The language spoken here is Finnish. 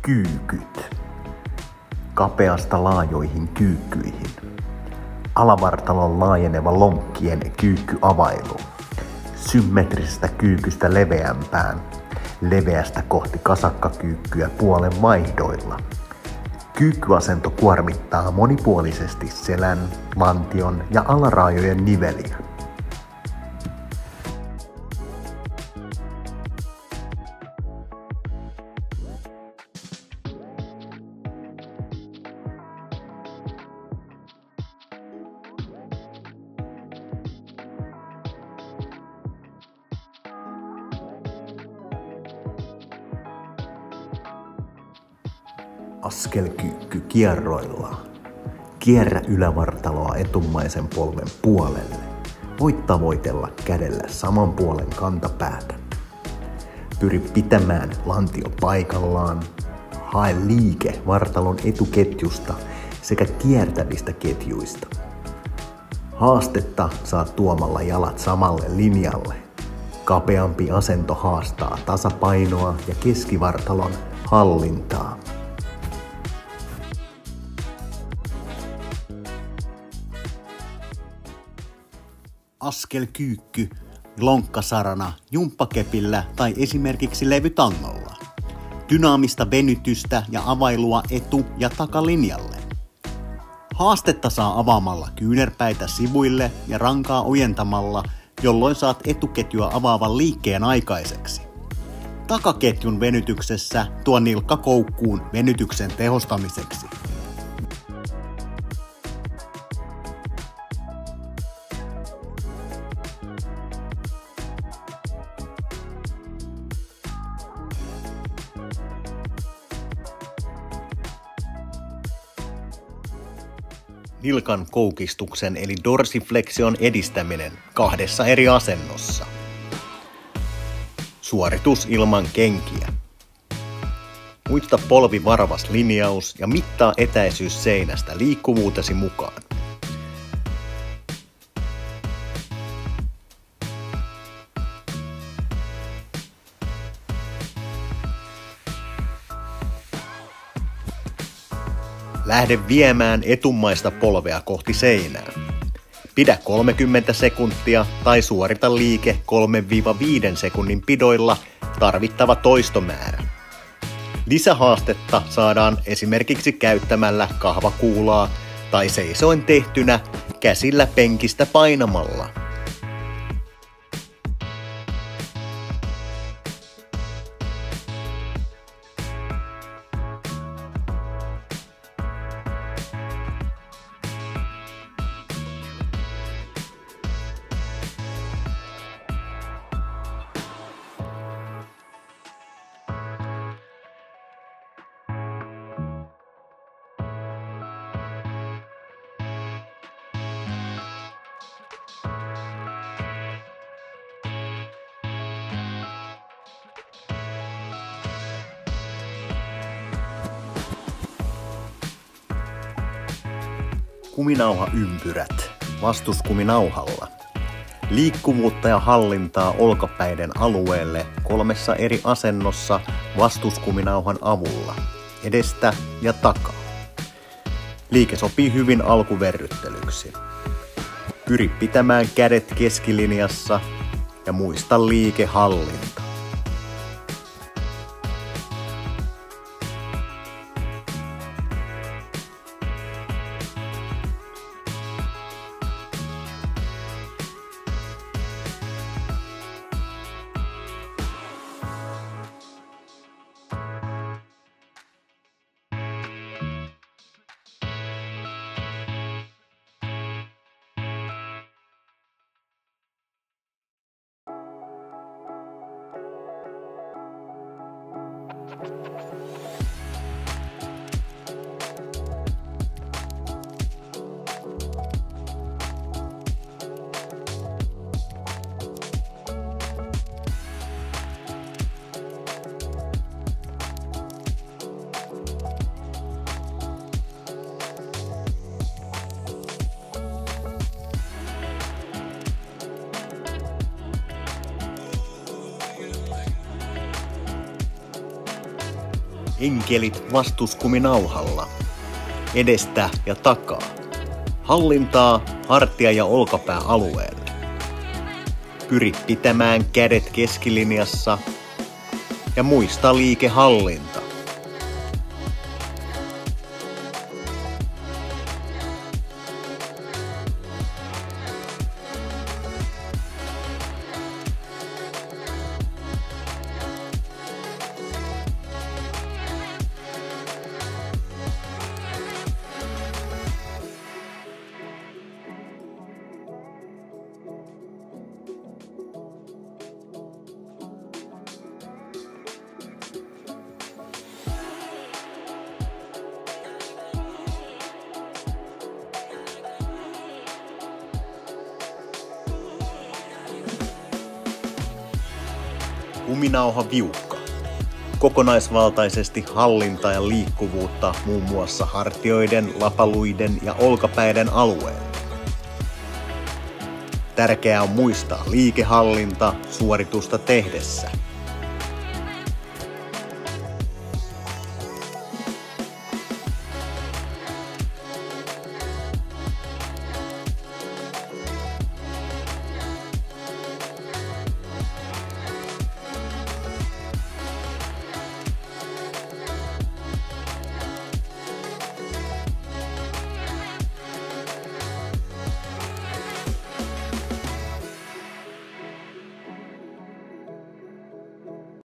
Kyykyt. Kapeasta laajoihin kyykkyihin. Alavartalon laajeneva lonkkien kyykkyavailu. Symmetrisestä kyykystä leveämpään. Leveästä kohti kasakkakyykkyä puolen vaihdoilla. Kyykkyasento kuormittaa monipuolisesti selän, lantion ja alaraajojen niveliä. Askelkyykky kierroilla. Kierrä ylävartaloa etummaisen polven puolelle. Voit tavoitella kädellä saman puolen kantapäätä. Pyri pitämään lantio paikallaan. Hae liike vartalon etuketjusta sekä kiertävistä ketjuista. Haastetta saat tuomalla jalat samalle linjalle. Kapeampi asento haastaa tasapainoa ja keskivartalon hallintaa. Askelkyykky, lonkkasarana, jumppakepillä tai esimerkiksi levytangolla. Dynaamista venytystä ja availua etu- ja takalinjalle. Haastetta saa avaamalla kyynärpäitä sivuille ja rankaa ojentamalla, jolloin saat etuketjua avaavan liikkeen aikaiseksi. Takaketjun venytyksessä tuo nilkka koukkuun venytyksen tehostamiseksi. Nilkan koukistuksen eli dorsifleksion edistäminen 2 eri asennossa. Suoritus ilman kenkiä. Muista polvivaravas linjaus ja mittaa etäisyys seinästä liikkuvuutesi mukaan. Lähde viemään etummaista polvea kohti seinää. Pidä 30 sekuntia tai suorita liike 3-5 sekunnin pidoilla tarvittava toistomäärä. Lisähaastetta saadaan esimerkiksi käyttämällä kahvakuulaa tai seisoin tehtynä käsillä penkistä painamalla. Kuminauhaympyrät vastuskuminauhalla. Liikkuvuutta ja hallintaa olkapäiden alueelle 3 eri asennossa vastuskuminauhan avulla, edestä ja takaa. Liike sopii hyvin alkuverryttelyksi. Pyri pitämään kädet keskilinjassa ja muista liikehallinta. Enkelit vastuskuminauhalla. Edestä ja takaa. Hallintaa hartia- ja olkapääalueelle. Pyri pitämään kädet keskilinjassa ja muista liikehallinta. Kuminauha viukka. Kokonaisvaltaisesti hallintaa ja liikkuvuutta muun muassa hartioiden, lapaluiden ja olkapäiden alueella. Tärkeää on muistaa liikehallinta suoritusta tehdessä.